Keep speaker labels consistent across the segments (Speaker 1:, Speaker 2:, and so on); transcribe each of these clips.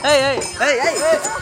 Speaker 1: Hey, hey, hey, hey.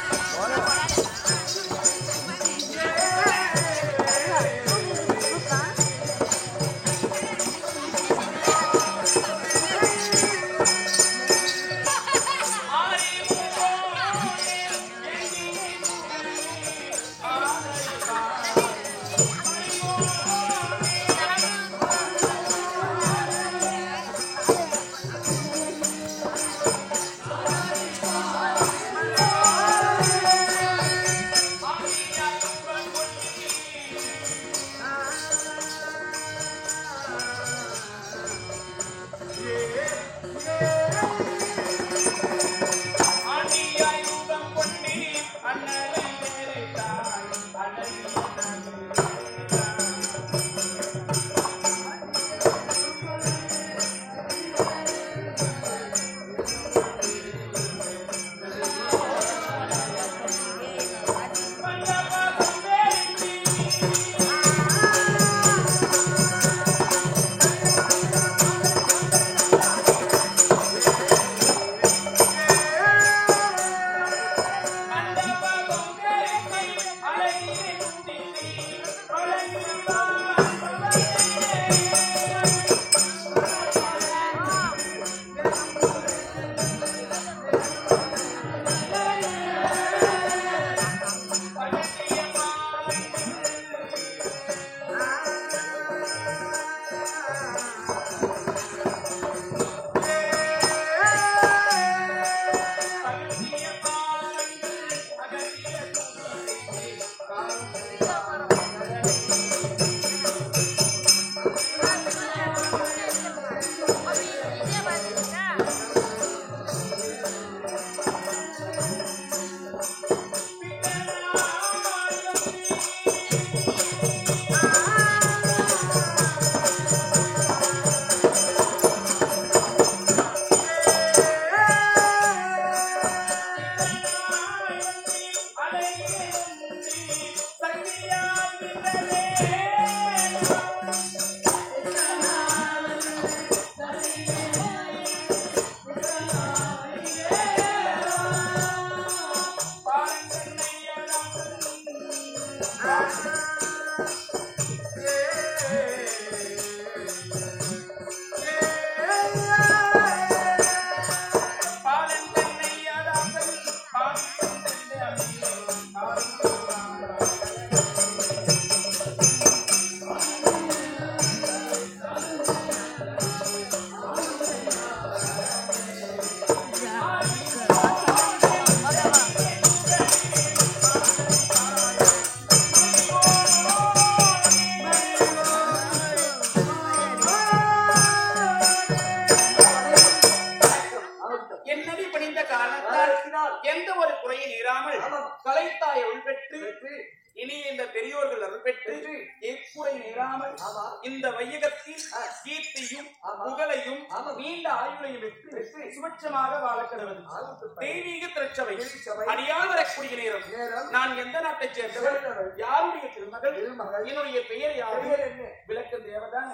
Speaker 2: எந்த ஒரு குறையில் இராமல் கலைத்தாயை உள்பெற்று இனி இந்த பெரியோர்கள் அருள்பெற்று எக்குறை இராமல் இந்த வையகத்தில் கீர்த்தியும் புகழையும் நீண்ட ஆயுளையும் பெற்று சுபட்சமாக வாழக்கிறது தெய்வீக திருச்சபை அடியால் வரக்கூடிய நேரம் நான் எந்த நாட்டை சேர்ந்தவர் யாருடைய திருமகள் என்னுடைய பெயர் யாரு விளக்கம் தேவதான்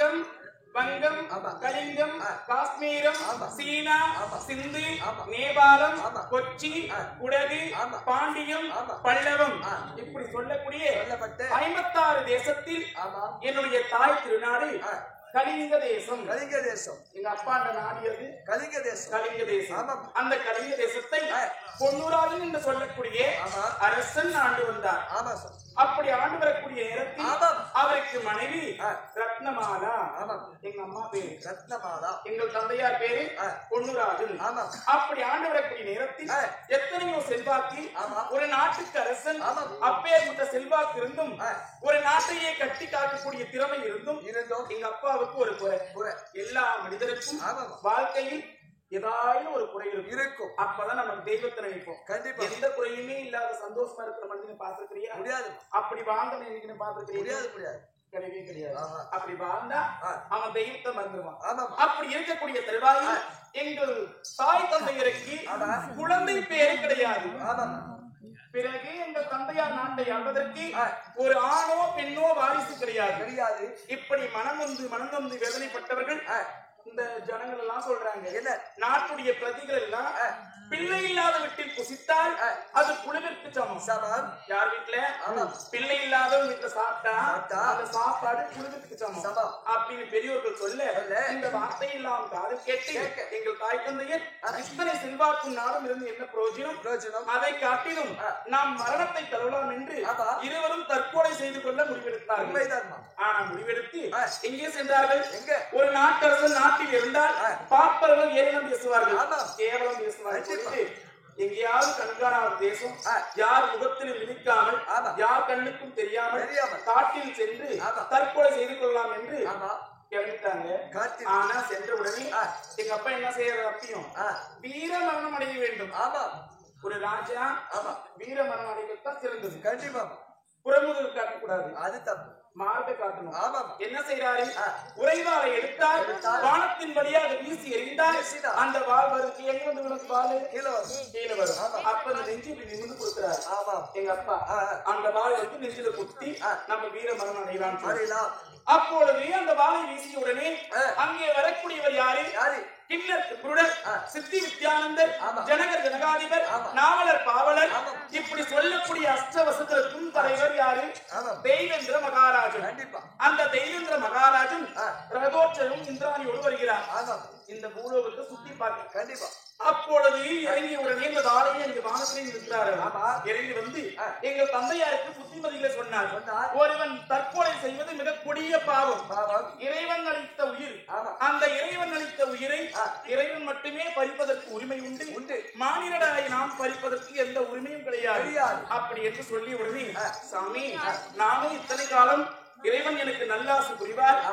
Speaker 2: வங்கம், வங்கம், கலிங்கம், காஷ்மீரம், சீனா, சிந்து, நேபாளம், கொச்சி, குடகு, பாண்டியம், பல்லவம் இப்படி சொல்லக்கூடிய 56 தேசத்தில் என்னுடைய தாய் திருநாடு கலிங்க தேசம். கலிங்க தேசம் எங்க அப்பா நாடியது கலிங்க தேசம். கலிங்க தேசம். அந்த கலிங்க தேசத்தை பொன்னுராஜன் என்று சொல்லக்கூடிய அரசன் ஆண்டு வந்தார். அப்படி ஆண்டு வரக்கூடிய நேரத்தில் அவருக்கு மனைவி ரத்னமாலா. எங்க அம்மா பேரு ரத்னமாலா, எங்கள் தந்தையார் பேரு பொன்னுராஜன். அப்படி ஆண்டு வரக்கூடிய நேரத்தில் எத்தனையோ செல்வாக்கு ஒரு நாட்டுக்கு அரசன் அப்பேற்பட்ட செல்வாக்கு இருந்தும் ஒரு நாட்டையே கட்டி காக்கக்கூடிய திறமை இருந்தும் எங்க அப்பாவுக்கு ஒரு குறை. எல்லா மனிதருக்கும் வாழ்க்கையில் ஏதாவது ஒரு குறை இருக்கும். அப்பதான் நம்ம தெய்வத்தை நினைப்போம். கண்டிப்பா எந்த குறையுமே இல்லாத சந்தோஷமா இருக்கிற மனிதனை பார்த்திருக்கிறியா? முடியாது. அப்படி வாழ்ந்த இன்னைக்கு பார்த்திருக்கிறியா? முடியாது. கிடையவே கிடையாது. அப்படி வாழ்ந்தா அவன் தெய்வத்தை மறந்துடுவான். அப்படி இருக்கக்கூடிய தருவாயில் எங்கள் தாய் தந்தையருக்கு குழந்தை பேரு கிடையாது. பிறகு எங்கள் தந்தையார் நாட்டை ஆள்வதற்கு ஒரு ஆணோ பெண்ணோ வாரிசு கிடையாது. இப்படி மனம் வந்து வேதனைப்பட்டவர்கள் இந்த ஜனங்கள் எல்லாம் சொல்றாங்க, என்ன நாட்டுடைய பிரதிகள் எல்லாம் பிள்ளை இல்லாத வீட்டில் புசித்தால் அது புழுவிற்கு சமம். யார் வீட்டுல பிள்ளை இல்லாத வீட்டுல சாப்பிட்டா அந்த சாப்பாடு புழுவிற்கு சமம் அப்படின்னு பெரியோர்கள் சொல்ல இந்த வார்த்தை எல்லாம் காது கேட்டு எங்கள் தாய் தந்தையர் இத்தனை செல்வாக்கும் நாடும் இருந்து என்ன பிரயோஜனம்? அதை காட்டிலும் நாம் மரணத்தை தரலாம் என்று இருவரும் தற்கொலை செய்து கொள்ள முடிவெடுத்தார்கள். ஆனா முடிவெடுத்து எங்கே சென்றார்கள்? ஒரு நாட்டரசன் நாட்டில் இருந்தால் பார்ப்பவர்கள் ஏளனம் பேசுவார்கள், கேவலம் பேசுவார்கள். எங்கேயாவது கண்காணாத தேசம், யார் முகத்திலும் விழிக்காமல் யார் கண்ணுக்கும் தெரியாமல் காட்டில் சென்று தற்கொலை செய்து கொள்ளலாம் என்று கிளம்பிட்டாங்க. ஆனா சென்ற உடனே எங்க அப்பா என்ன செய்யறது? அப்பயும் வீர மரணம் அடைய வேண்டும். ஒரு ராஜா வீர மரணம் அடைவதுதான் சிறந்தது. கண்டிப்பா புறமுதுகு காட்டக்கூடாது, அது தப்பு. மார்பை காட்டணும். என்ன செய்யறாரு? உறைவாளை எடுத்தார், வானத்தின் வழியாக வீசி எறிந்தார். அந்த வாள் வருது. எங்க வந்து விழுந்து வாள் கீழே வரும். அப்ப அந்த நெஞ்சு நிமிர்ந்து கொடுக்கிறார் எங்க அப்பா. அந்த வாள் வந்து நெஞ்சில குத்தி நம்ம வீர மரணம் அடையலாம். அப்பொழுது அந்த வாளை வீசிய உடனே அங்கே வரக்கூடியவர் யாரு? கிண்ணர் குருடர், சித்தி வித்யானந்தர், ஜனகர் ஜனகாதிபர், நாவலர் பாவலர், இப்படி சொல்லக்கூடிய அஷ்டவசத்திற்கும் தலைவர் யாரு? தெய்வேந்திர மகாராஜன். அந்த தெய்வேந்திர மகாராஜன் ரதோற்சவம் இந்திராணியோடு வருகிறார். இந்த பூலோகத்தை சுத்தி பார்க்க கண்டிப்பா. அப்பொழுது இறங்கிய உடனே இந்த தாளையை எங்க வானத்திலே இருக்கிறாரு. இறங்கி வந்து எங்கள் தந்தையாருக்கு புத்திமதிகளை சொன்னார். ஒருவன் தற்கொலை செய்வது மிக கொடிய பாவம். இறைவன் அளித்த உயிர், அந்த இறைவன் அளித்த உயிரை இறைவன் மட்டுமே பறிப்பதற்கு உரிமை உண்டு. மானிடராய் நாம் பறிப்பதற்கு எந்த உரிமையும் கிடையாது அப்படி என்று சொல்லி உடனே, சாமி நானும் இத்தனை காலம் இறைவன் எனக்கு நல்லாசு புரிவார்,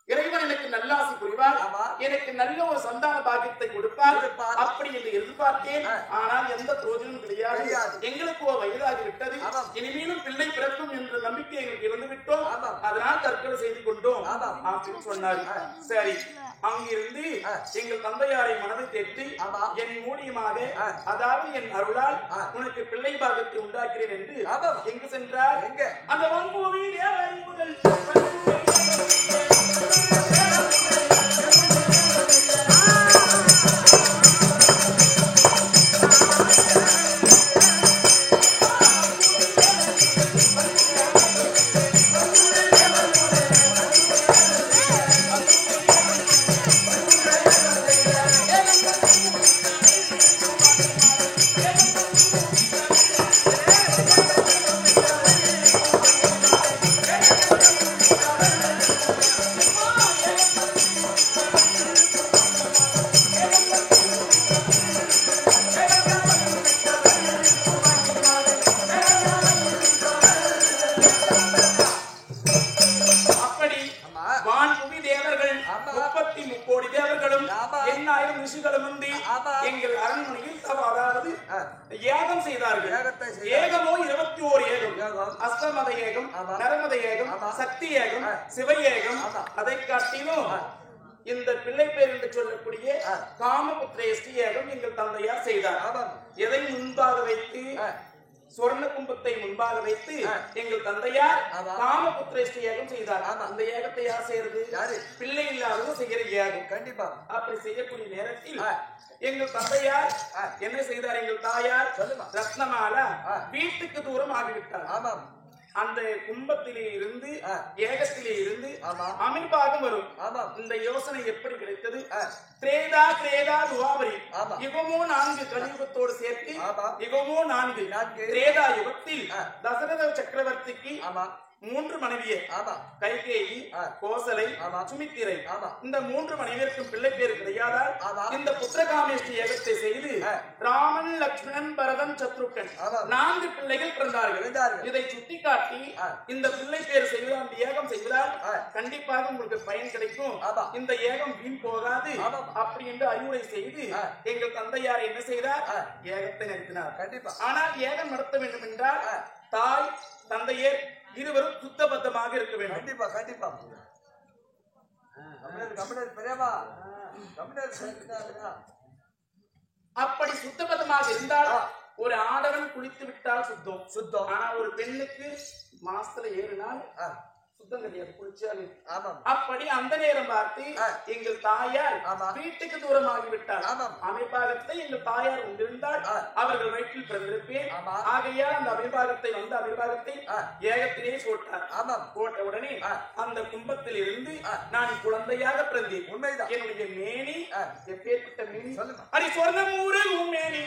Speaker 2: இறைவன் எனக்கு நல்லாசி புரிவார், எனக்கு நல்ல ஒரு சந்தான பாக்கியத்தை கொடுப்பார் அப்படி என்று எதிர்பார்த்தேன். ஆனால் எந்த பிரயோஜனமும் கிடையாது. எங்களுக்கு ஒரு வயதாகி விட்டது, இனிமேலும் பிள்ளை பிறக்கும் என்ற நம்பிக்கை எங்களுக்கு இழந்து விட்டோம். அதனால் தற்கொலை செய்து கொண்டோம் அப்படின்னு சொன்னார். சரி, அங்கிருந்து எங்கள் தந்தையாரை மனதை தேற்றி என் மூலியமாக, அதாவது என் அருளால் உனக்கு பிள்ளை பாகத்தை உண்டாக்கிறேன் என்று எங்கு சென்றார்? அந்த வன்பூவி முதல் எங்கள் அரண்மனையில் யாகம் செய்தார்கள். ஏகமோ 21 ஏகம். அஸ்தமத ஏகம், நரமத ஏகம், சக்தி ஏகம், சிவ ஏகம். அதை காட்டிலும் இந்த பிள்ளை பேர் என்று சொல்லக்கூடிய காமபுத்திரேஷ்டி ஏகம் எங்கள் தந்தையார் செய்தார். எதை முன்பாக வைத்து? சொர்ண கும்பத்தை முன்பாக வைத்து எங்கள் தந்தையார் காமபுத்திரேஷ்டி யாகம் செய்தார். அந்த யாகத்தை யார் செய்யறது? பிள்ளை இல்லாதவங்க செய்கிற யாகம். கண்டிப்பா அப்படி செய்யக்கூடிய நேரத்தில் எங்கள் தந்தையார் என்ன செய்தார்? எங்கள் தாயார் ரத்னமாலா வீட்டுக்கு தூரம் ஆகிவிட்டார். ஆமாம். அந்த கும்பத்திலே இருந்து ஏகத்திலே இருந்து அமிர்பாகம் வரும். இந்த யோசனை எப்படி கிடைத்தது? திரேதா திரேதா துவாபரி யுகமோ 4 கலியுகத்தோடு சேர்த்து யுகமோ 4 திரேதா யுகத்தில் தசரத சக்கரவர்த்திக்கு 3 மனைவியே கைகேயி, கோசலை, சுமித்திரை. இந்த 3 மனைவியருக்கும் பிள்ளை பேர் கிடையாதால் இந்த புத்திரகாமேஷ்டி யாகத்தை செய்து ராமன், லட்சுமணன், பரதன், சத்ருகன் 4 பிள்ளைகள் பிறந்தார்கள். இதை சுட்டிக்காட்டி இந்த பிள்ளை பேர் செய்வது அந்த யாகம் செய்வதால் கண்டிப்பாக உங்களுக்கு பயன் கிடைக்கும், இந்த யாகம் வீண் போகாது அப்படி என்று அறிவுரை செய்து எங்கள் தந்தையார் என்ன செய்தார்? யாகத்தை நடத்தினார். கண்டிப்பா. ஆனால் யாகம் நடத்த வேண்டும் என்றால் தாய் தந்தையர் இருவரும் சுத்தபத்தமாக இருக்க வேண்டும். கண்டிப்பா கண்டிப்பா. அப்படி சுத்தபத்தமாக இருந்தால் ஒரு ஆடவன் குளித்து விட்டால் சுத்தம். ஆனா ஒரு பெண்ணுக்கு மாசத்துல 7 நாள் சுத்தம் கிடையாது, குளிச்சாலும். அப்படி அந்த நேரம் பார்த்து எங்கள் தாயார் வீட்டுக்கு தூரம் ஆகிவிட்டார். அமிர்பாகத்தை எங்கள் தாயார் உண்டிருந்தால் அவர்கள் வயிற்றில் பிறந்திருப்பேன். ஆகையால் அந்த அமிர்பாகத்தை ஏகத்திலே போட்டார். போட்ட உடனே அந்த கும்பத்தில் இருந்து நான் குழந்தையாக பிறந்தேன். உண்மைதான். என்னுடைய மேனி எப்பேற்பட்ட மேனி? அடி சொர்ணமூரு மேனி.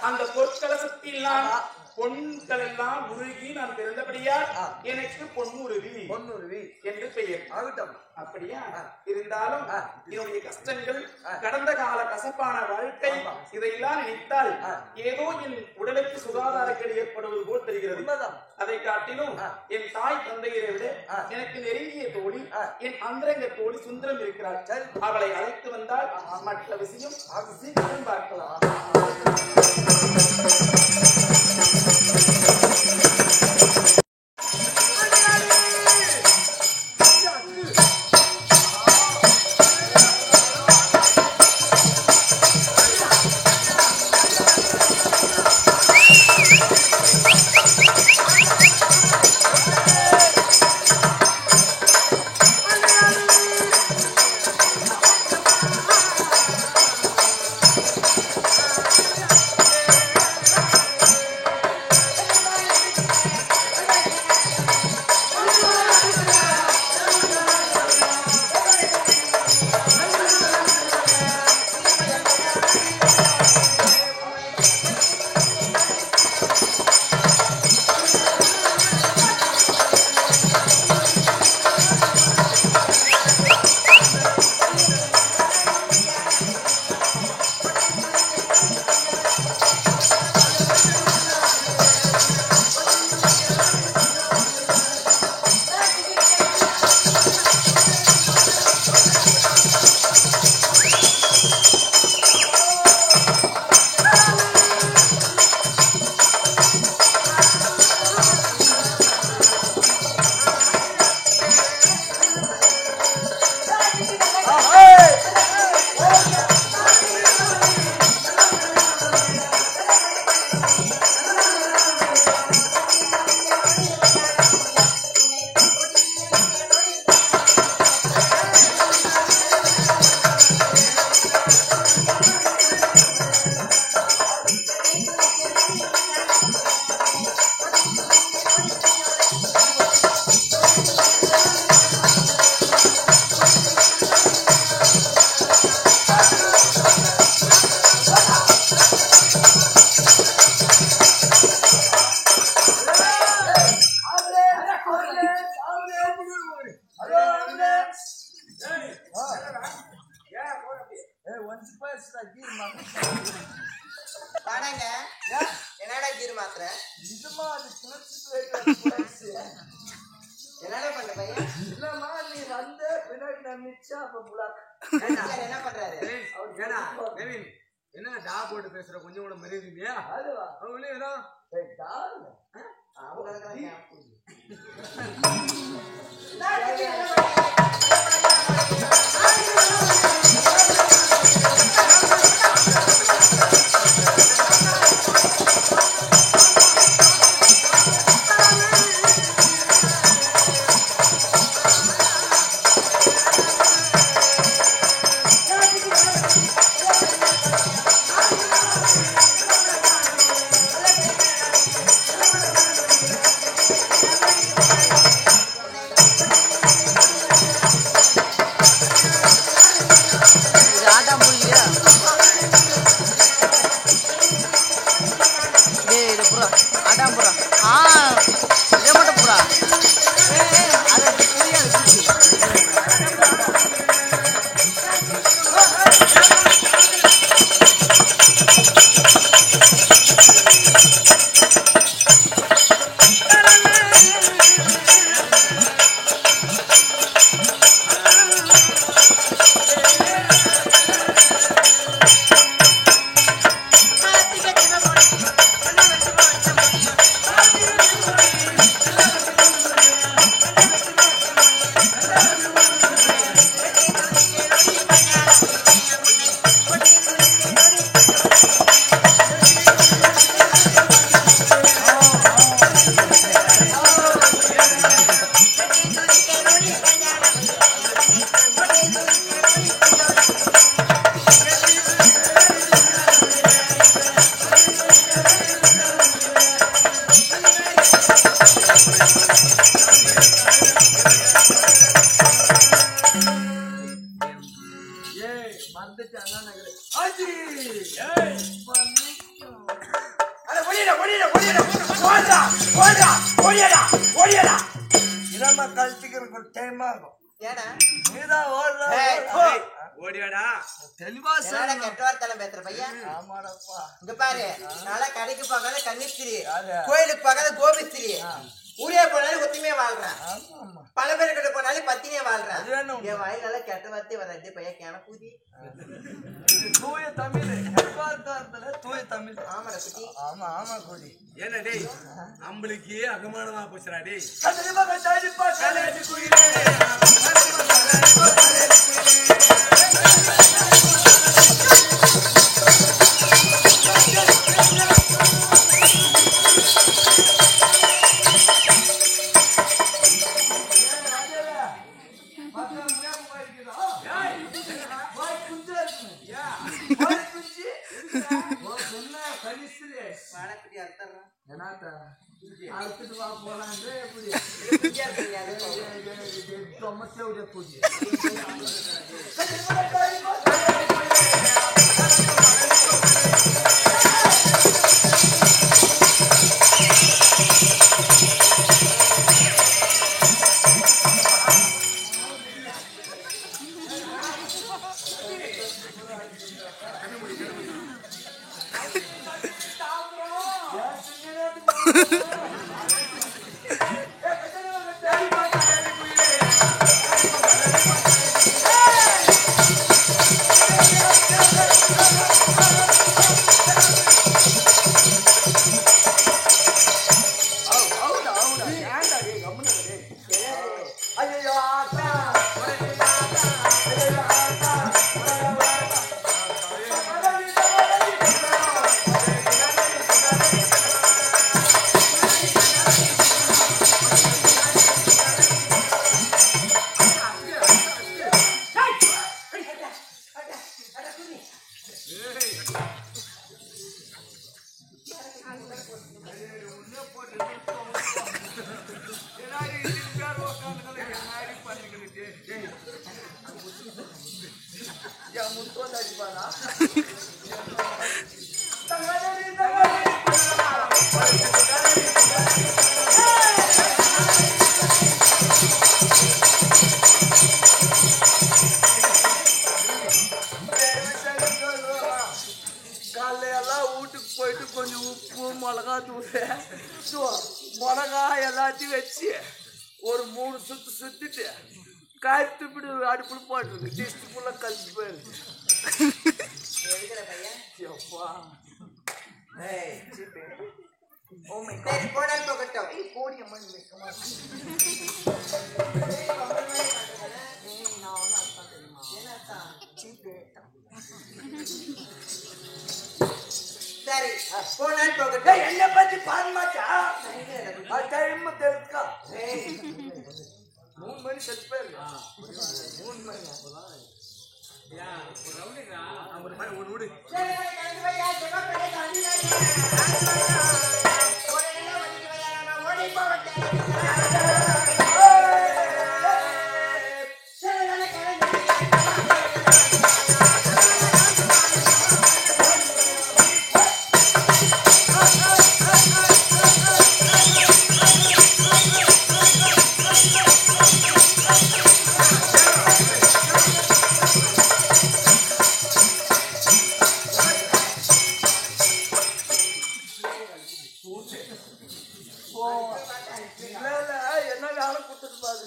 Speaker 2: அந்த பொற்கலசத்தில் பொன்கள் எல்லாம் உருகி நான் பிறந்தபடியால் எனக்கு பொன்னுருவி என்று பெயர். அப்படியா? இருந்தாலும் என்னுடைய கஷ்டங்கள், கடந்த கால கசப்பான வாழ்க்கை, இதையெல்லாம் நினைத்தால் ஏதோ என் உடலுக்கு சுகாதாரங்கள் ஏற்படுவது போல் தெரிகிறது. அதை காட்டிலும் என் தாய் தந்தையரை விட எனக்கு நெருங்கிய தோழி, என் அந்தரங்க தோழி சுந்தரம் இருக்கிறாள். அவளை அழைத்து வந்தால் மற்ற விஷயம் சீக்கிரம் பார்க்கலாம்.
Speaker 1: என்னடா கீர் மாத்திர? என்ன பண்ண பையன்
Speaker 3: இல்லம்மா நீ வந்து பின்னாடி நான் மிச்சா அப்ப புலாக்
Speaker 1: என்ன பண்றாரு
Speaker 4: ஏடா நவீன் என்ன டா போட்டு பேசுற கொஞ்சம் கூட மரியாதை இல்லையா
Speaker 3: அதுவா
Speaker 4: அவங்களே ஏதோ
Speaker 1: அவங்க கோயிலுக்கு பக்கத்துல கோபிஸ்திரி ஊரே போனாலும் ஒத்துமையா வாழ்றேன் பல பேர் கிட்ட போனாலும் பத்தினியா வாழ்றேன் என் வாயிலால கெட்ட வார்த்தை வராது பையன் கேன பூதி
Speaker 3: தூய தமிழ் தூய தமிழ்
Speaker 1: ஆமா குட்டி
Speaker 3: ஆமா ஆமா கூடி
Speaker 4: என்ன டேய் அம்பளுக்கு அகமானமா போச்சுடா டேய்
Speaker 3: மிளகா எல்லாத்தையும் வச்சு ஒரு 3 சுத்து சுத்திட்டு காய்த்து இப்படி அடுப்புல போட்டுருக்கு டிஸ்ட் ஃபுல்லா கழிச்சு போயிருக்கு
Speaker 1: எதுக்குற பையன்
Speaker 3: எப்பா
Speaker 1: ஏய்
Speaker 3: ஓ மை
Speaker 1: சரி போனால் போகட்டும்
Speaker 3: கோடி அம்மன் வைக்க மாட்டேன் நான் ஒன்றும் அர்த்தம் தெரியுமா
Speaker 1: என்ன அர்த்தம்?
Speaker 3: சீப்பேட்டா
Speaker 1: சரி போனால் போகட்டும்
Speaker 3: என்ன பத்தி பாரு மாட்டா டைம் தெரியுக்கா 3 மணி செத்து போயிருக்கு 3 மணி அப்பதான்
Speaker 4: ஒரு ரவுண்டுடா ஒரு மாதிரி ஒரு விடு
Speaker 1: சரி கண்டு பையா சிவப்படை தண்ணி வையா ஒரு நிலை வந்து வையா நான் ஓடி போவட்டேன் சரி நான் கலந்து
Speaker 3: என்ன வேலை கொடுத்துட்டு பாரு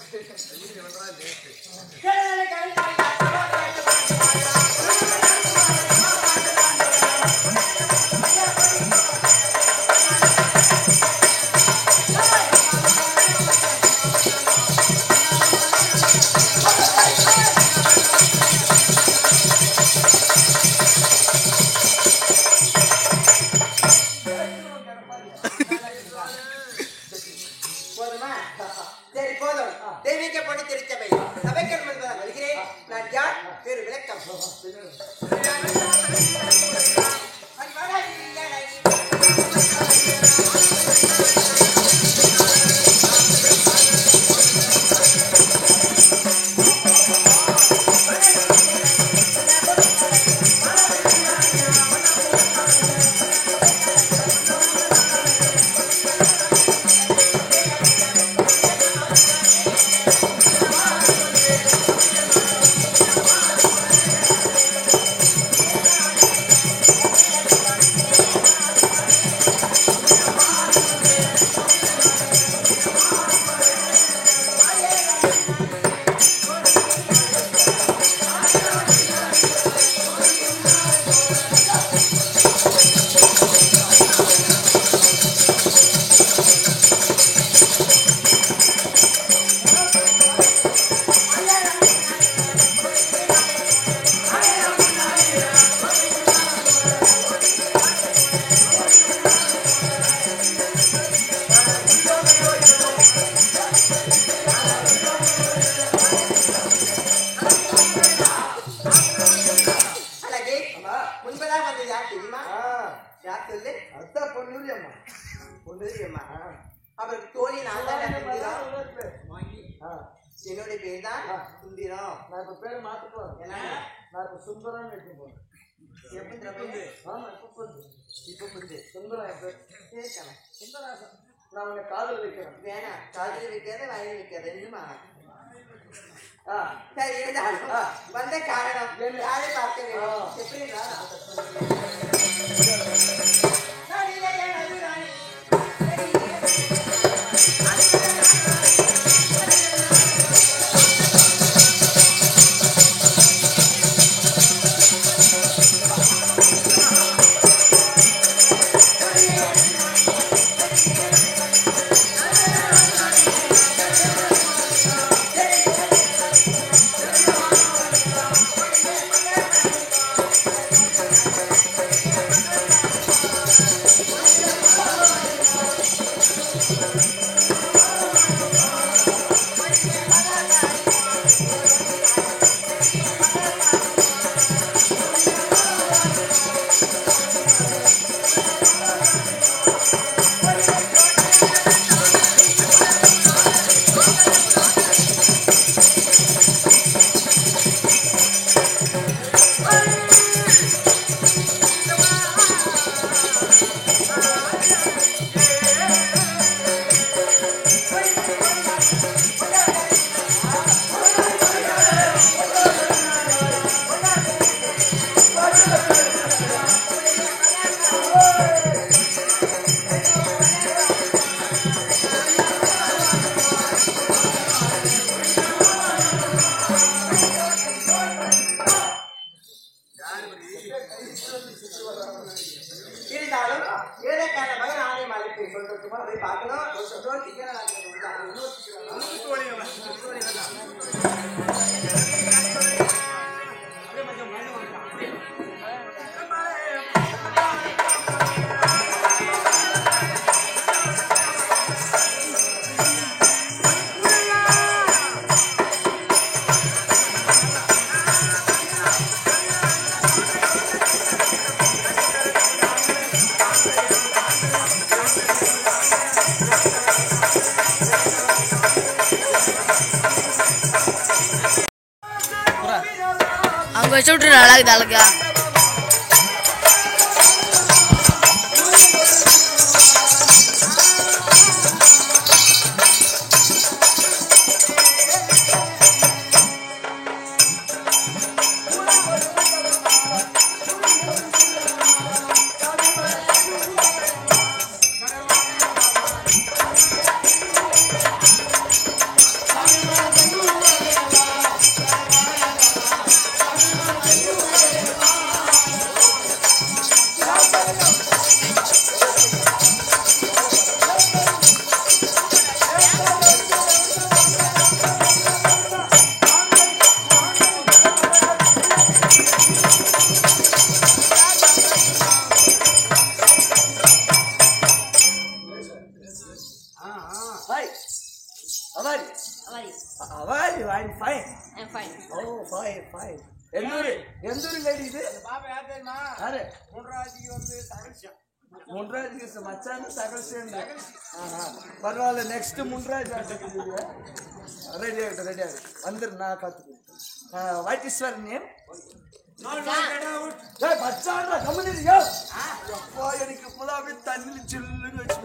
Speaker 1: போதுமா சரி போதும் தெய்வீக பொண்ணு திருச்சபை சபைக்கர் என்பதாக வருகிறேன் நான் யார் பேரு விளக்கம் அழகே முன்பதாக வந்தது யார் தெரியுமா யார் சொல்லு
Speaker 3: அதான் பொண்ணு அம்மா
Speaker 1: பொண்ணுரியம்மா அவருக்கு தோழி நான் தான் சுந்திரம் என்னுடைய பேர் தான் சுந்திரம்
Speaker 3: நான் இப்ப பேரை மாத்திக்குவேன்
Speaker 1: என்ன
Speaker 3: நான் இப்ப சுந்தரம் வைக்க போறேன்
Speaker 1: எப்படி ரப்பே?
Speaker 3: ஆமா இப்ப புரிஞ்சு
Speaker 1: இப்ப புரிஞ்சு
Speaker 3: சுந்தரம் என் பேர்
Speaker 1: கேட்கலாம்
Speaker 3: சுந்தராசன் நான் உன்னை காதல் வைக்கிறேன்
Speaker 1: வேணாம் காதில் வைக்காத வாயில் வைக்காத இன்னுமா
Speaker 3: ஆ
Speaker 1: சரி இருந்தாலும் வந்த காரணம் யாரை பார்க்க வேண்டும் எப்படி இருந்தாலும் ஏழைக்கான மகன் ஆலயம் அழைப்பு சொல்றதுமா போய் பார்க்கணும்.
Speaker 5: அங்க வச்சு விட்டு அழகுது அழகா
Speaker 3: பரவாயில்ல. நெக்ஸ்ட் முன்ராஜ் ரெடி ஆகிட்டு ரெடி ஆகிட்டு வந்துரு. நான் காத்துக்கு வாட் இஸ் யுவர் நேம்? எனக்கு இப்போதான் அப்படியே தண்ணி சில்லுன்னு வச்சு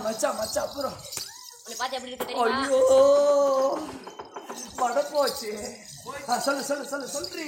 Speaker 3: மச்சான் மச்சான் அப்புறம் ஐயோ பட போச்சு. சொல்லு சொல்லு சொல்லு சொல்றி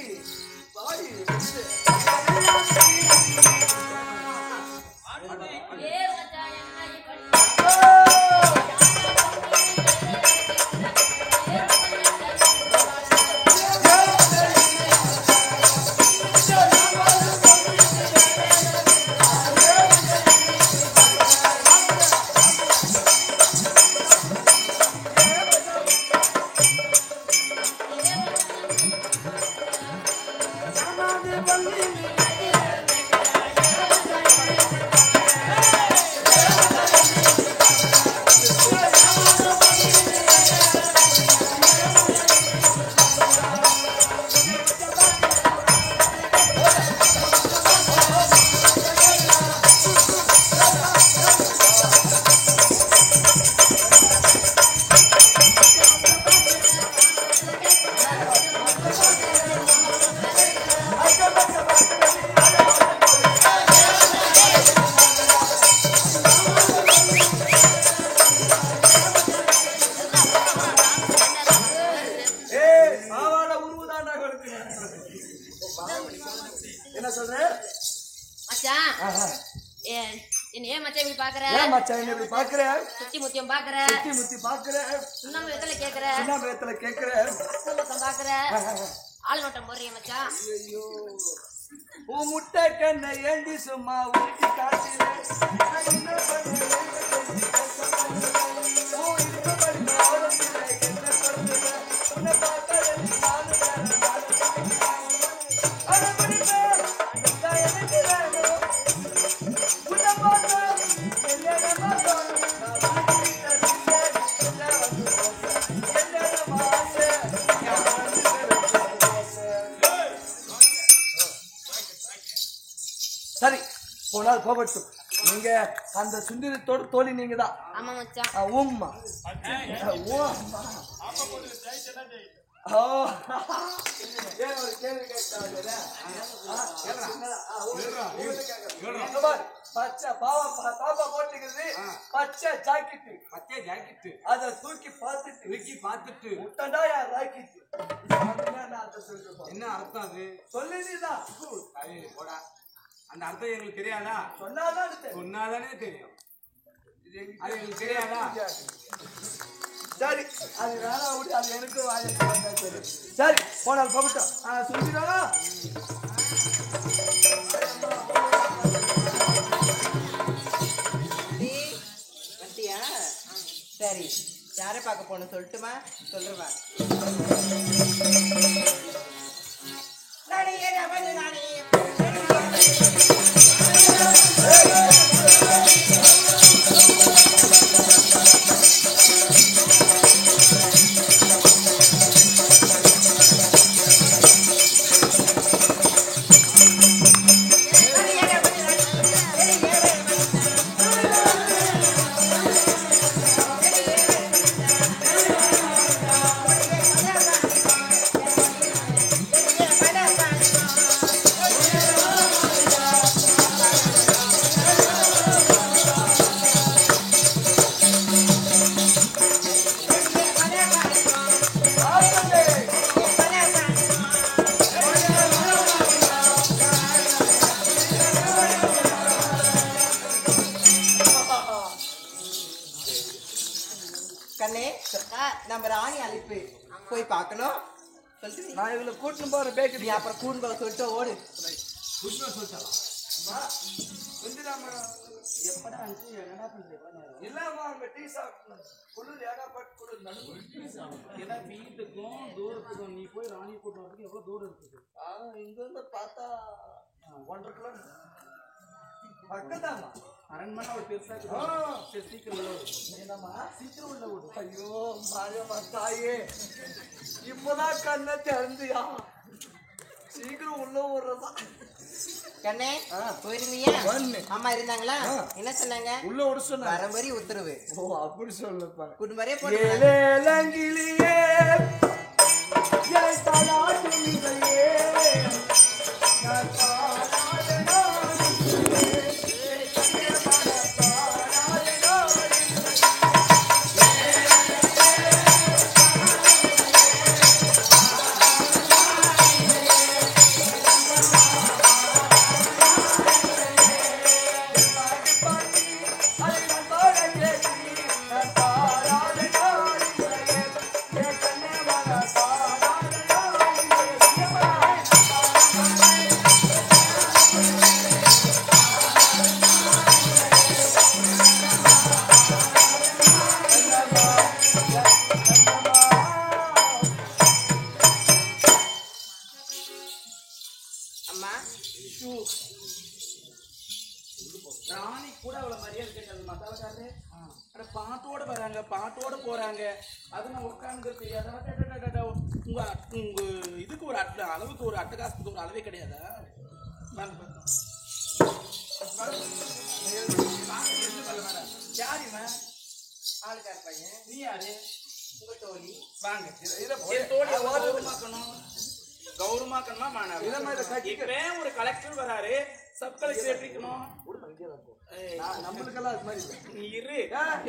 Speaker 3: என்ன சொல்ற
Speaker 5: மச்சான்? ஏன் மச்சான் இப்படி பாக்குற?
Speaker 3: ஏன் மச்சான் என்ன இப்படி பாக்குற?
Speaker 5: சுத்தி முத்தியம் பாக்குற?
Speaker 3: சுத்தி முத்தி பாக்குற?
Speaker 5: சுண்ணாம்பு வெத்தல கேக்குற?
Speaker 3: சுண்ணாம்பு வெத்தல கேக்குற?
Speaker 5: முத்தம் பாக்குற? ஆள் நோட்டம் போடுறீங்க மச்சான்.
Speaker 3: ஐயோ உன் முட்டை கண்ணை ஏண்டி சும்மா ஊட்டி காட்டுற? சரி போனால் போகட்டும். நீங்க அந்த சுந்தரத்தோட தோழி நீங்க தான்.
Speaker 5: ஆமா மச்சான்.
Speaker 3: உம்மா ஒரு கேள்வி பச்சை பாப்பா போட்டுக்கிறது பச்சை ஜாக்கெட்டு அத தூக்கி பார்த்துட்டு முட்டண்டா யார் ராக்கெட்டு
Speaker 4: என்ன அர்த்தம் அது?
Speaker 3: சொல்லுதான்
Speaker 4: போடா. அந்த அர்த்தம் எங்களுக்கு தெரியாதா? சொன்னாதானே தெரியும். அது எங்களுக்கு தெரியாதா?
Speaker 3: சரி அது வேணா விட்டு அது எனக்கு வாங்க. சரி போனால் போகட்டும். சுந்திரா
Speaker 1: யாரை பார்க்க போகணும் சொல்லட்டுமா? சொல்றவா கண்ணே, நம்ம ராணி அழைப்பு போய் பார்க்கணும் சொல்லிட்டு
Speaker 3: நான் இவளை கூட்டின்னு போறேன் பேக்கரி.
Speaker 1: நீ அப்புறம் கூண்டு போக சொல்லிட்டு ஓடு. எப்படா என்னடா பண்றீங்க?
Speaker 3: இல்லம்மா அங்க டீ சாப்பிடணும். குளிர் ஏகப்பட்ட குளிர் நடுவு.
Speaker 2: ஏன்னா வீட்டுக்கும் தூரத்துக்கும் நீ போய் ராணி கூட்டு வரதுக்கு எவ்வளவு தூரம் இருக்குது?
Speaker 3: இங்க இருந்து பார்த்தா 1.5 கிலோமீட்டர் பக்கத்தாமா.
Speaker 2: அரண்மனை ஒரு பெருசா இருக்குது. சரி, சீக்கிரம் உள்ள விடு.
Speaker 3: என்னம்மா சீக்கிரம் உள்ள விடு. ஐயோ மாயம்மா தாயே, இப்பதான் கண்ணை திறந்தியா, சீக்கிரம் உள்ள விடுறதா.
Speaker 1: கண்ணே போயிருந்தீங்க?
Speaker 3: ஒண்ணு.
Speaker 1: அம்மா இருந்தாங்களா? என்ன சொன்னாங்க?
Speaker 3: உள்ள விட சொன்ன
Speaker 1: வரம்பரி உத்தரவு.
Speaker 3: ஓ அப்படி சொல்லுப்பா.
Speaker 1: குடும்பரே போட்டு
Speaker 3: ஏலேலங்கிலியே என் தாலாட்டு நிலையே நான் தாலாட்டு நாடியே
Speaker 2: ராணி கூட அவ்வளவு மரியாதை கேட்காது. மத்தாலக்காரரு பாட்டோட வராங்க, பாட்டோட போறாங்க. அது நான் உட்கார்ந்து தெரியாதா? உங்க உங்க இதுக்கு ஒரு அளவுக்கு ஒரு அட்டகாசத்துக்கு ஒரு அளவே கிடையாதா? யாருமா
Speaker 1: ஆளுக்கார பையன்.
Speaker 2: நீ யாரு?
Speaker 1: உங்க தோழி.
Speaker 2: வாங்க, என் தோழி கௌரவமாக்கணும். கௌரவமாக்கணுமா மாணவ? இப்ப ஒரு கலெக்டர் வராரு, சப் கலெக்டர் எப்படிக்கணும்?
Speaker 3: நம்மளுக்கெல்லாம் அது மாதிரி இல்லை.
Speaker 2: நீ இரு,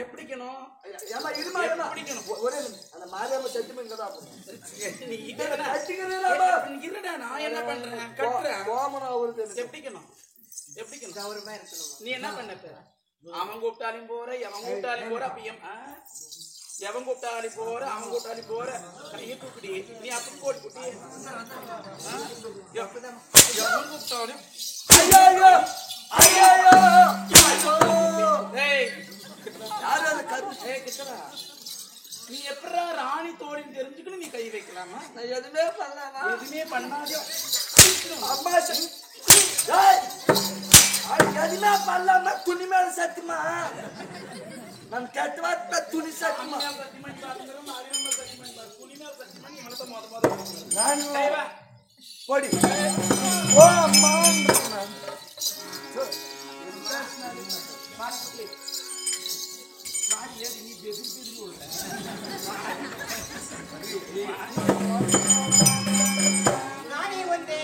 Speaker 2: எப்படிக்கணும்?
Speaker 3: எல்லாம் இருமா எல்லாம்
Speaker 2: எப்படிக்கணும்?
Speaker 3: ஒரே அந்த மாரியம்ம சத்தியமா இங்கதான்
Speaker 2: நீ இருடா, நான் என்ன பண்றேன்? கட்டுறேன்.
Speaker 3: கோமனா அவருக்கு
Speaker 2: எப்படிக்கணும்? எப்படிக்கணும்?
Speaker 1: கௌரவமா இருக்கணும்.
Speaker 2: நீ என்ன பண்ண இப்ப? அவன் கூப்பிட்டாலும் போற, எவன் கூப்பிட்டாலும் போற. அப்ப எவன் கூப்பிட்டாலும் போற, அவன் கூப்பிட்டாலும் போற. கையை தூக்குடி, நீ அப்படி போட்டு குட்டி. எவன் கூப்பிட்டாலும்
Speaker 3: ஐயோ ஐயோ
Speaker 2: ஏய்,
Speaker 3: யாரு அது கரு
Speaker 2: கிட்டடா. நீ எப்படா ராணி தோழின்னு தெரிஞ்சுக்கணும், நீ கை வைக்கலாமா?
Speaker 3: நான் எதுவுமே பண்ணலனா
Speaker 2: எதுவுமே பண்ணாதே.
Speaker 3: அம்மா எதுவுமே பண்ணலாமா? துணி மேல சத்துமா நான் கேட்டு வார்த்தை துணி சத்துமா நான் போடி ஓ அம்மா
Speaker 1: நானே வந்தே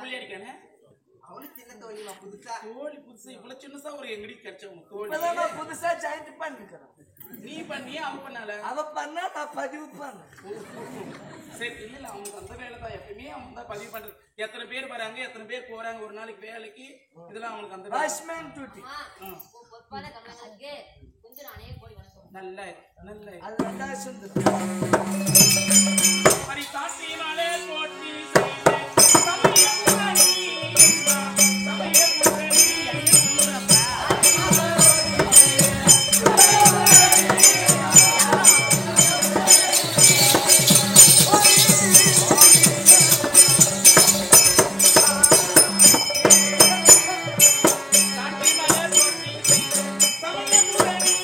Speaker 2: புள்ளி அடிக்கானே
Speaker 1: அவளும் சின்ன தோழிமா புதுசா
Speaker 2: தோழி புதுசா இவ்வளவு சின்னசா ஒரு எங்கடி கிடைச்சவங்க தோழி
Speaker 3: இப்பதான் நான் புதுசா ஜாயின் பண்ணிக்கிறேன்.
Speaker 2: நீ பண்ணி அவன் பண்ணால
Speaker 3: அவ பண்ணா நான் பதிவு பண்ண.
Speaker 2: சரி இல்ல அவனுக்கு அந்த வேலை தான் எப்பயுமே அவன் தான் பதிவு பண்றது. எத்தனை பேர் வராங்க எத்தனை பேர் போறாங்க ஒரு நாளைக்கு வேலைக்கு இதெல்லாம் அவனுக்கு அந்த
Speaker 3: வாட்ச்மேன் டியூட்டி.
Speaker 5: பொறுப்பான கமலங்களுக்கு கொஞ்சம் நானே போய் வணக்கம்.
Speaker 2: நல்ல நல்ல
Speaker 3: அதுதான் சுந்தர்.
Speaker 2: பரி காட்டினாலே போட்டி செய்து சமயபுரணி சமயபுரணி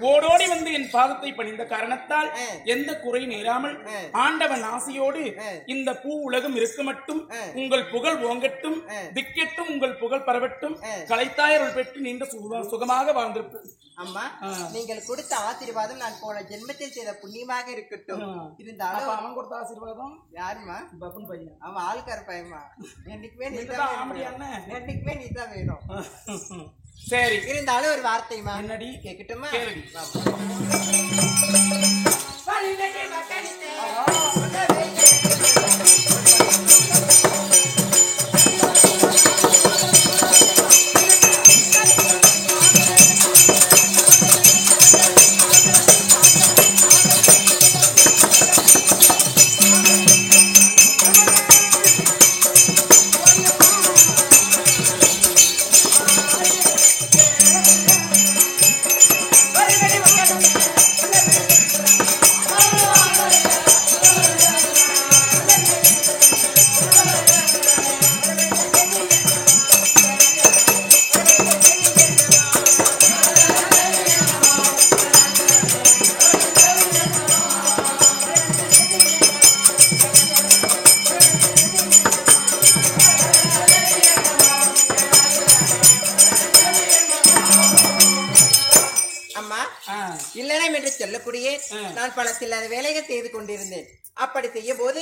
Speaker 2: ஓடோடி வந்து என் பாதத்தை பணிந்த காரணத்தால் எந்த குறை நேராமல் ஆண்டவன் ஆசையோடு இந்த பூ உலகம் இருக்க மட்டும் உங்கள் புகழ் ஓங்கட்டும் திக்கெட்டும் உங்கள் புகழ் பரவட்டும் கலைத்தாயருள் பெற்று நீண்ட சுகமாக வாழ்ந்திருப்போம்.
Speaker 1: அம்மா நீங்கள் கொடுத்த ஆசீர்வாதம் நான் போன ஜென்மத்தில் செய்த புண்ணியமாக இருக்கட்டும். இருந்தாலும்
Speaker 2: அவன் கொடுத்த ஆசீர்வாதம்
Speaker 1: யாருமா?
Speaker 2: பபன் பையன்.
Speaker 1: அவன் ஆளுக்கார பையன்மா. என்னைக்குமே நீதான் வேணும்.
Speaker 2: சரி
Speaker 1: இருந்தாலும் ஒரு வார்த்தைமா
Speaker 2: என்னடி
Speaker 1: கேட்கட்டுமா?
Speaker 2: கேளுடி.
Speaker 1: நான் பல சில வேலைகள் செய்து கொண்டிருந்தேன். அப்படி செய்யும் போது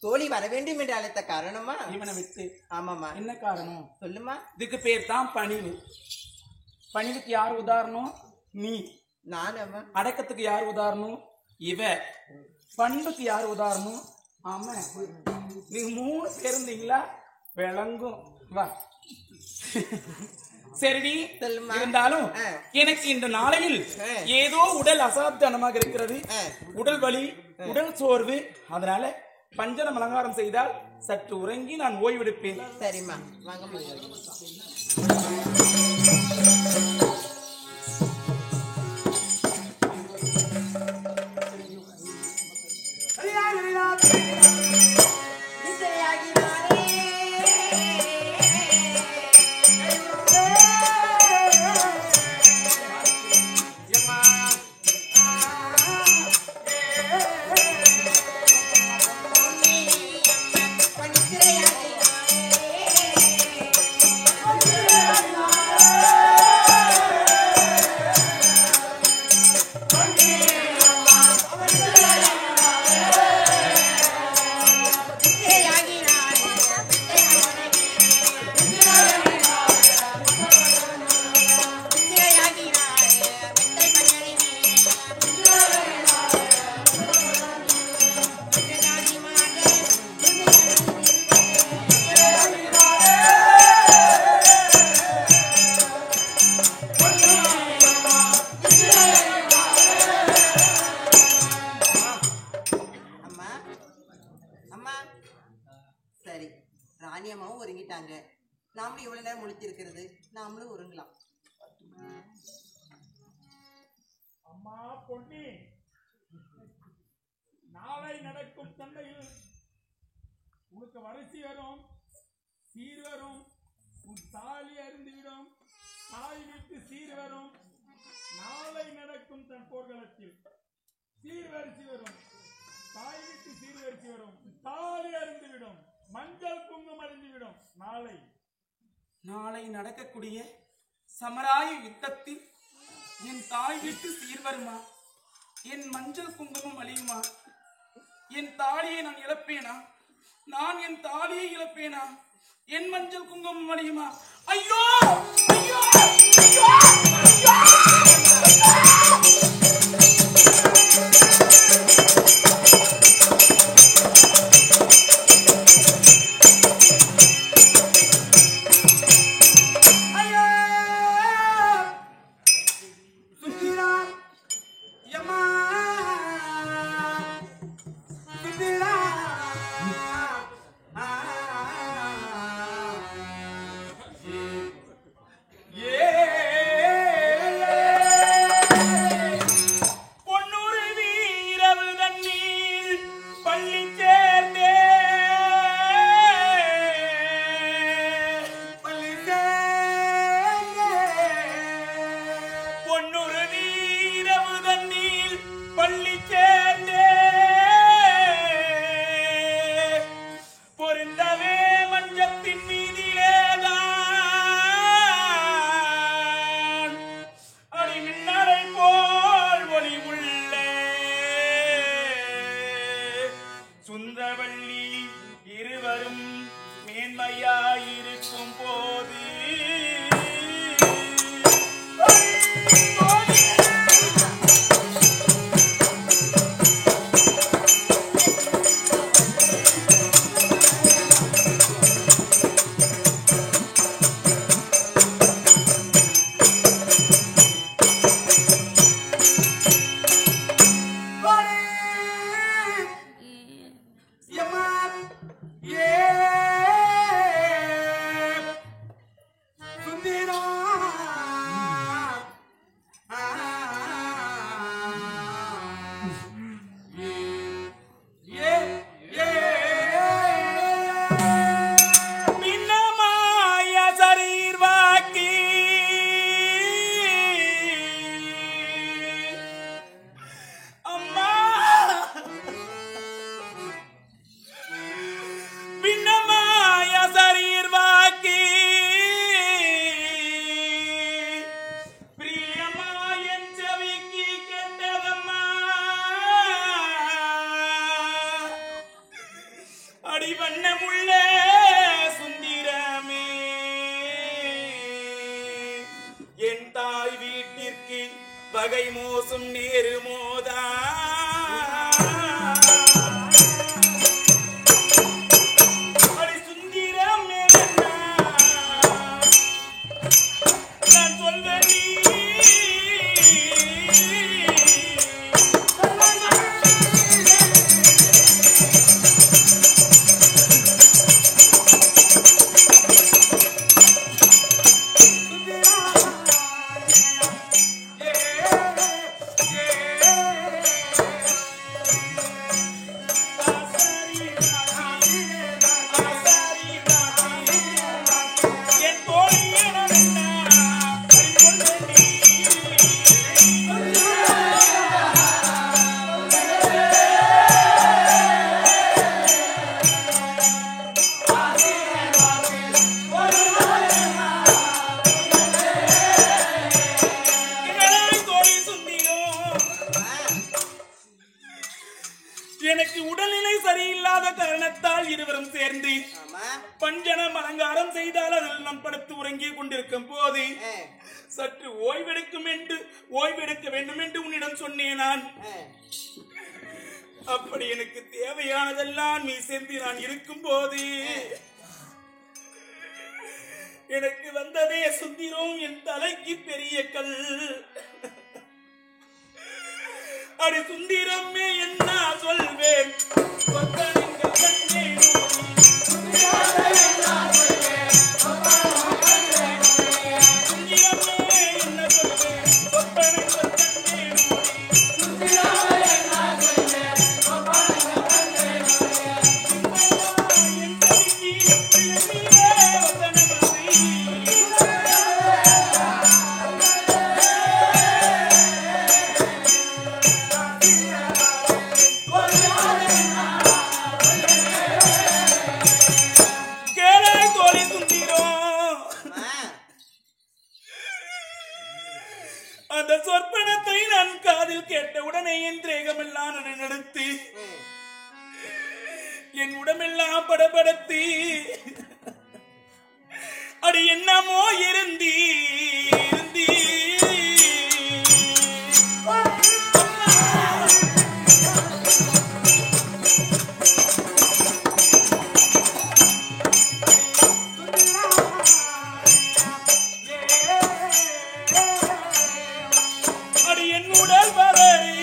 Speaker 1: தோழி வர வேண்டும் என்று அழைத்த காரணமா
Speaker 2: இவனை விட்டு?
Speaker 1: ஆமாமா.
Speaker 2: என்ன காரணம்
Speaker 1: சொல்லுமா?
Speaker 2: இதுக்கு பேர் தான் பணிவு. பணிவுக்கு யார் உதாரணம்? நீ.
Speaker 1: நானம்மா.
Speaker 2: அடக்கத்துக்கு யார் உதாரணம்? இவ. பண்புக்கு யார் உதாரணம்? ஆமா நீங்க 3 பேர் இருந்தீங்களா விளங்கும். வா சரிடி. இருந்தாலும் எனக்கு இந்த நாளையில் ஏதோ உடல் அசாதாரணமாக இருக்கிறது. உடல் வலி, உடல் சோர்வு. அதனால பஞ்சனம் அலங்காரம் செய்தால் சற்று உறங்கி நான் ஓய்வெடுப்பேன்.
Speaker 1: சரிம்மா வாங்க.
Speaker 5: Yeah.
Speaker 1: ராணியம்மாவும் ஒருங்கிட்டாங்க. நாமளும் இவ்வளவு நேரம் முழிச்சிருக்கிறது, நாமளும் ஒருங்கலாம்.
Speaker 6: அம்மா பொன்னி, நாளை நடக்கும் சண்டையில் உனக்கு வரிசை வரும், சீர் வரும், உன் தாலி அருந்துவிடும், தாய் விட்டு சீர் வரும். நாளை நடக்கும் தன் போர்க்களத்தில் சீர்வரிசை வரும், தாய் விட்டு சீர்வரிசை வரும், தாலி அருந்துவிடும், மஞ்சள் குங்குமம் அருந்துவிடும்.
Speaker 2: நாளை நடக்கக்கூடிய சமராய யுத்தத்தில் என் தாய் விட்டு சீர் வருமா? என் மஞ்சள் குங்குமம் அழியுமா? என் தாலியை நான் இழப்பேனா? நான் என் தாலியை இழப்பேனா? என் மஞ்சள் குங்குமம் அழியுமா? ஐயோ ஐயோ ஐயோ ஐயோ! பகை மோசம் நேரு மோதா அடி சுந்தரம் நான் சொல்வேன் எனக்கு உடல்நிலை சரியில்லாத காரணத்தால் இருவரும் சேர்ந்து பஞ்சனம் அலங்காரம் செய்தால் அதில் நான் படுத்து உறங்கிக் கொண்டிருக்கும் போது சற்று ஓய்வெடுக்க வேண்டும் என்று உன்னிடம் சொன்னேன். நான் அப்படி எனக்கு தேவையானதெல்லாம் நீ சேர்ந்து நான் இருக்கும் போது எனக்கு வந்ததே சுந்திரம் என் தலைக்கு பெரிய கல். அடி சுந்திரமே என்ன சொல்வேன்
Speaker 6: என் உடம்பெல்லாம் படபடத்தி அடி என்னமோ இருந்தி அடி என் உடல் பதறி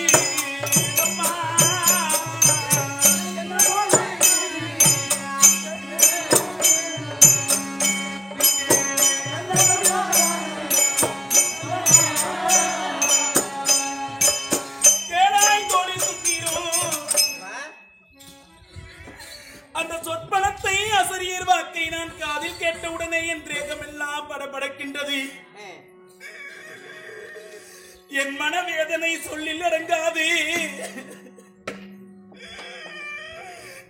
Speaker 6: அந்த சொற்பனத்தை ஆசிரியர் வாக்கை நான் காதில் கேட்டவுடனே என் தேகமெல்லாம் படபடக்கின்றது. என் மனவேதனை சொல்லில் அடங்காது.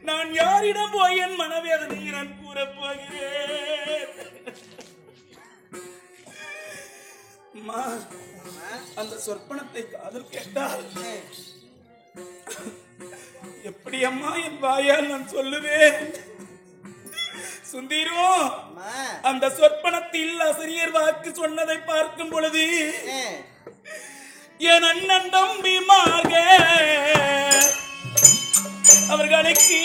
Speaker 6: நான் யாரிடம் போய் என் மனவேதனை நான் கூறப் போகிறேன்? அந்த சொற்பனத்தை காதில் கேட்டால் எப்படி அம்மா என் வாயால் நான் சொல்லுவேன்? சுந்தீரும் அந்த சொற்பனத்தில் ஆசிரியர் வாக்கு சொன்னதை பார்க்கும் பொழுது என் அண்ணன் தம்பிமாக அவர்களுக்கு